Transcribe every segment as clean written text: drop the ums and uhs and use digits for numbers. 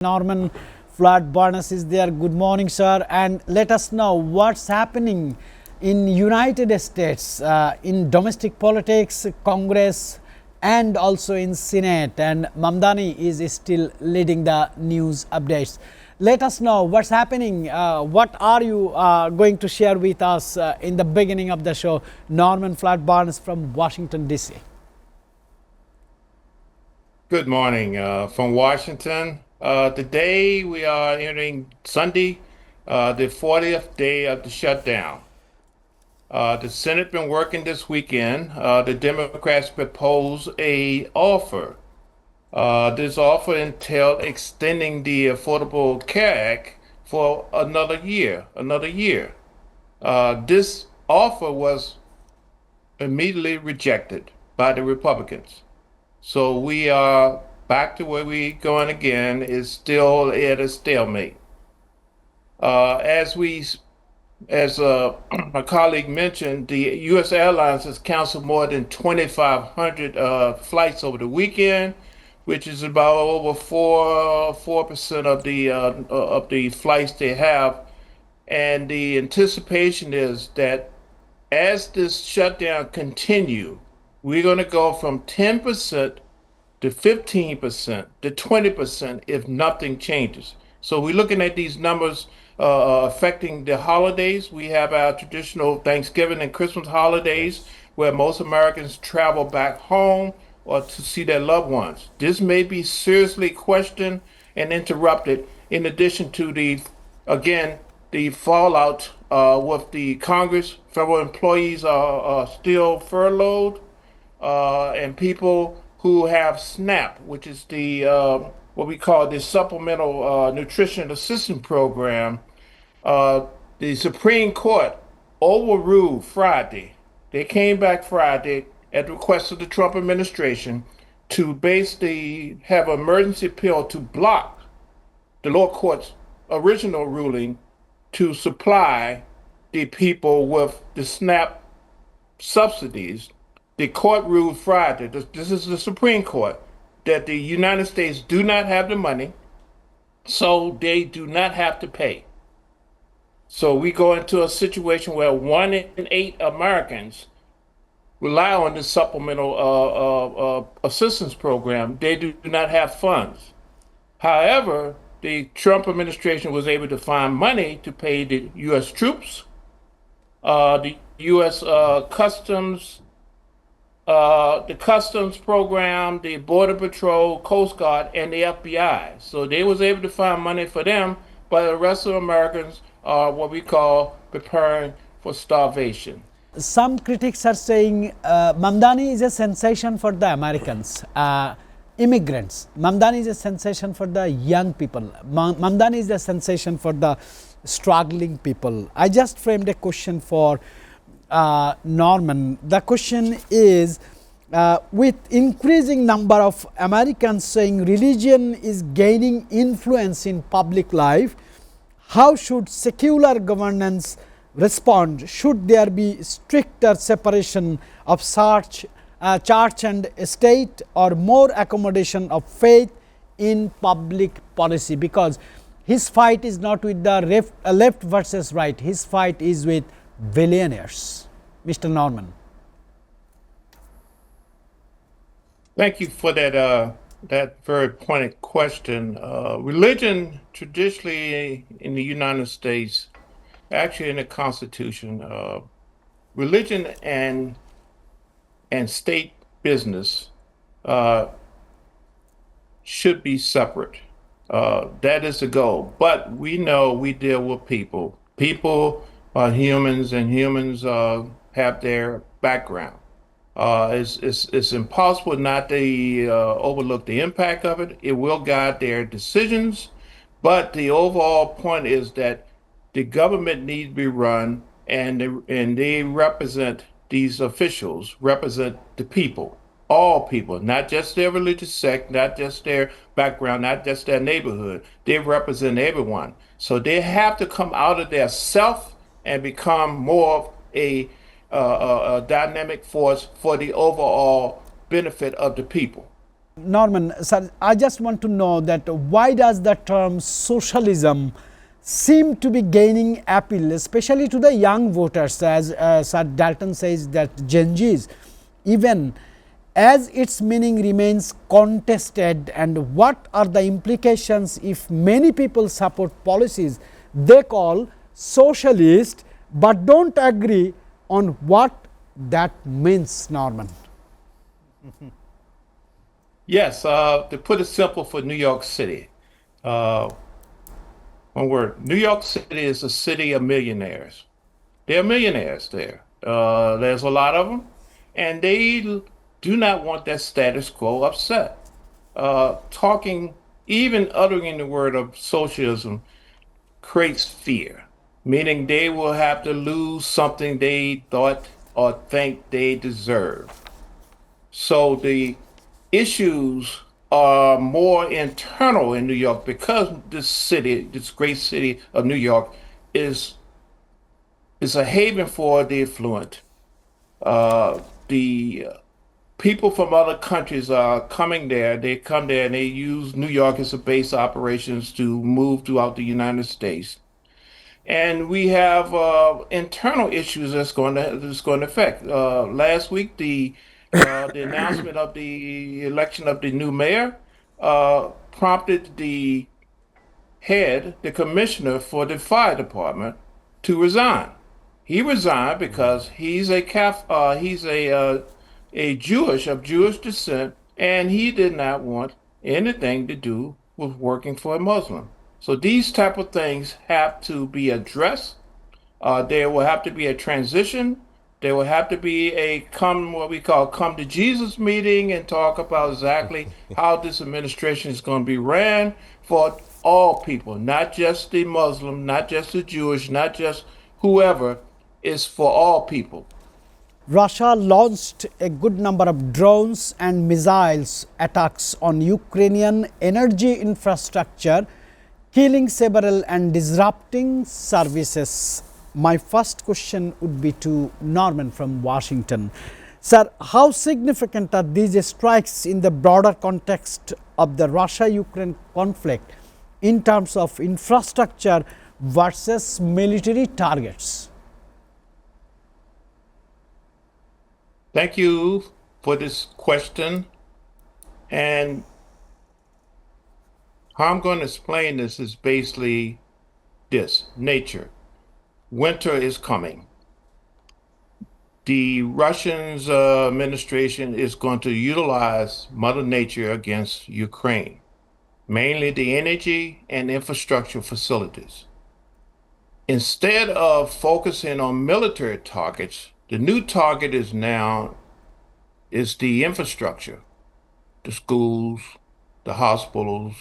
Norman Flood Barnes is there. Good morning, sir, and let us know what's happening in United States in domestic politics, Congress, and also in Senate. And Mamdani is still leading the news updates. Let us know what's happening. What are you going to share with us in the beginning of the show? Norman Flood Barnes from Washington, D.C. Good morning from Washington. Today we are entering Sunday, the 40th day of the shutdown. The Senate been working this weekend. The Democrats proposed a offer. This offer entailed extending the Affordable Care Act for another year. This offer was immediately rejected by the Republicans. So we are back to where we going again, is still at a stalemate. As my colleague mentioned, the U.S. Airlines has canceled more than 2,500 flights over the weekend, which is about over 4% of the flights they have. And the anticipation is that as this shutdown continue, we're going to go from 10% to 15% to 20% if nothing changes. So we're looking at these numbers affecting the holidays. We have our traditional Thanksgiving and Christmas holidays where most Americans travel back home or to see their loved ones. This may be seriously questioned and interrupted, in addition to the fallout with the Congress. Federal employees are still furloughed, and people who have SNAP, which is the what we call the Supplemental Nutrition Assistance Program. The Supreme Court overruled Friday. They came back Friday at the request of the Trump administration to basically have an emergency appeal to block the lower court's original ruling to supply the people with the SNAP subsidies. The court ruled Friday, this is the Supreme Court, that the United States do not have the money, so they do not have to pay. So we go into a situation where 1 in 8 Americans rely on the supplemental assistance program. They do not have funds. However, the Trump administration was able to find money to pay the U.S. troops, the U.S. the customs program, the Border Patrol, Coast Guard, and the FBI. So they was able to find money for them, but the rest of Americans are what we call preparing for starvation. Some critics are saying Mamdani is a sensation for the Americans, immigrants. Mamdani is a sensation for the young people. Mamdani is a sensation for the struggling people. I just framed a question for Norman. The question is, with increasing number of Americans saying religion is gaining influence in public life, how should secular governance respond? Should there be stricter separation of church and state, or more accommodation of faith in public policy? Because his fight is not with the left versus right, his fight is with billionaires. Mr. Norman. Thank you for that very pointed question. Religion traditionally in the United States, actually in the Constitution, religion and state business should be separate. That is the goal. But we know we deal with people. People are humans, and humans have their background. It's impossible not to overlook the impact of it. It will guide their decisions, but the overall point is that the government needs to be run, and they represent, these officials represent the people, all people, not just their religious sect, not just their background, not just their neighborhood. They represent everyone. So they have to come out of their self and become more of a dynamic force for the overall benefit of the people. Norman, sir, I just want to know that why does the term socialism seem to be gaining appeal, especially to the young voters, as Sir Dalton says that Gen Zs, even as its meaning remains contested, and what are the implications if many people support policies they call socialist but don't agree on what that means, Norman? Yes, to put it simple for New York City, uh, one word. New York City is a city of millionaires. There are millionaires there. There's a lot of them, and they do not want that status quo upset. Talking, even uttering the word of socialism creates fear, meaning they will have to lose something they thought or think they deserve. So the issues are more internal in New York because this city, this great city of New York, is is a haven for the affluent. The people from other countries are coming there. They come there and they use New York as a base operations to move throughout the United States. And we have internal issues that's going to affect. Last week, the announcement of the election of the new mayor prompted the commissioner for the fire department, to resign. He resigned because he's a Jewish of Jewish descent, and he did not want anything to do with working for a Muslim. So these type of things have to be addressed. There will have to be a transition. There will have to be a what we call come to Jesus meeting and talk about exactly how this administration is going to be ran for all people, not just the Muslim, not just the Jewish, not just whoever, is for all people. Russia launched a good number of drones and missiles attacks on Ukrainian energy infrastructure, killing several and disrupting services. My first question would be to Norman from Washington. Sir, how significant are these strikes in the broader context of the Russia-Ukraine conflict in terms of infrastructure versus military targets? Thank you for this question. And how I'm going to explain this is basically this nature. Winter is coming. The Russians administration is going to utilize Mother Nature against Ukraine, mainly the energy and infrastructure facilities. Instead of focusing on military targets, the new target is the infrastructure, the schools, the hospitals,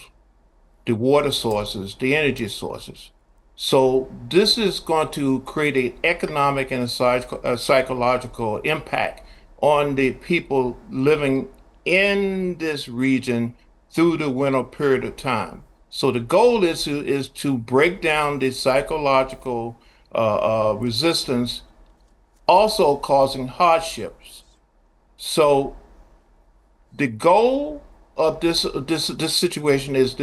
the water sources, the energy sources. So this is going to create an economic and a psychological impact on the people living in this region through the winter period of time. So the goal is to break down the psychological resistance, also causing hardships. So the goal of this situation is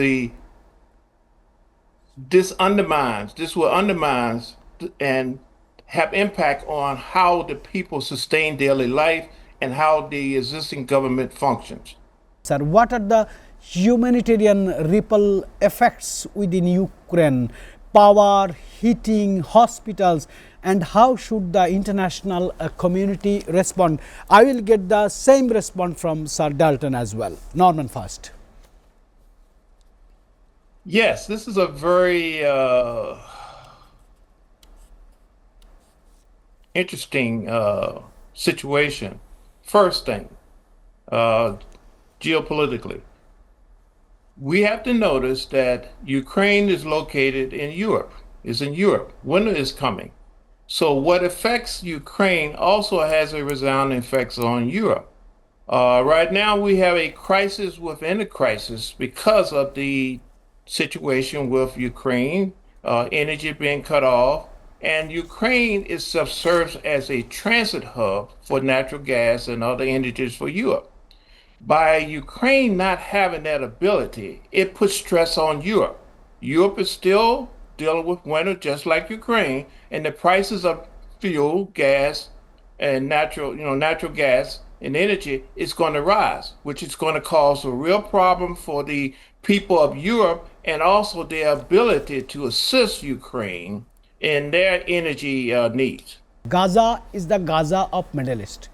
this will undermines and have impact on how the people sustain daily life and how the existing government functions. Sir, what are the humanitarian ripple effects within Ukraine? Power, heating, hospitals, and how should the international community respond? I will get the same response from Sir Dalton as well. Norman first. Yes, this is a very interesting situation. First thing, uh, geopolitically, we have to notice that Ukraine is located in Europe, is in Europe. Winter is coming. So what affects Ukraine also has a resounding effects on Europe. Right now, we have a crisis within a crisis because of the situation with Ukraine, energy being cut off, and Ukraine itself serves as a transit hub for natural gas and other energies for Europe. By Ukraine not having that ability, it puts stress on Europe. Europe is still dealing with winter just like Ukraine, and the prices of fuel, gas, and natural gas and energy is going to rise, which is going to cause a real problem for the people of Europe and also their ability to assist Ukraine in their energy needs. Gaza is the Gaza of Middle East.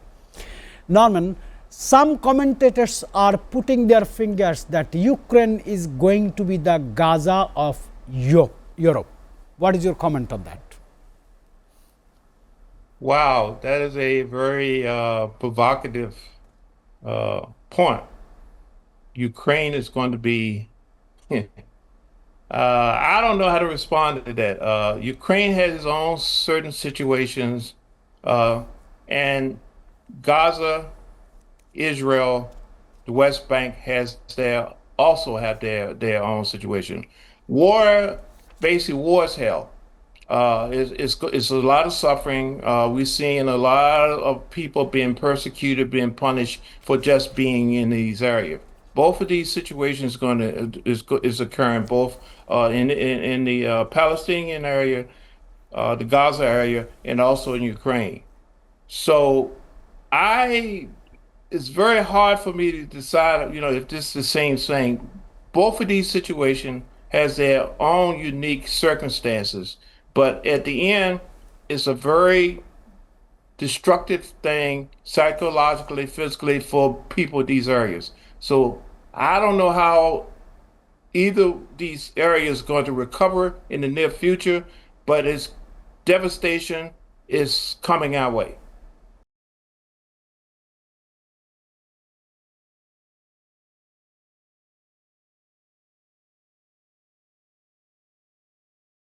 Norman, some commentators are putting their fingers that Ukraine is going to be the Gaza of Europe. What is your comment on that? Wow, that is a very provocative point. Ukraine is going to be, I don't know how to respond to that. Ukraine has its own certain situations, and Gaza, Israel, the West Bank has their own situation. War, basically, war is hell. It's a lot of suffering. We're seeing a lot of people being persecuted, being punished for just being in these areas. Both of these situations is occurring both in the Palestinian area, the Gaza area, and also in Ukraine. So I it's very hard for me to decide, if this is the same thing. Both of these situations has their own unique circumstances, but at the end, it's a very destructive thing psychologically, physically for people in these areas. So I don't know how either these areas are going to recover in the near future, but its devastation is coming our way.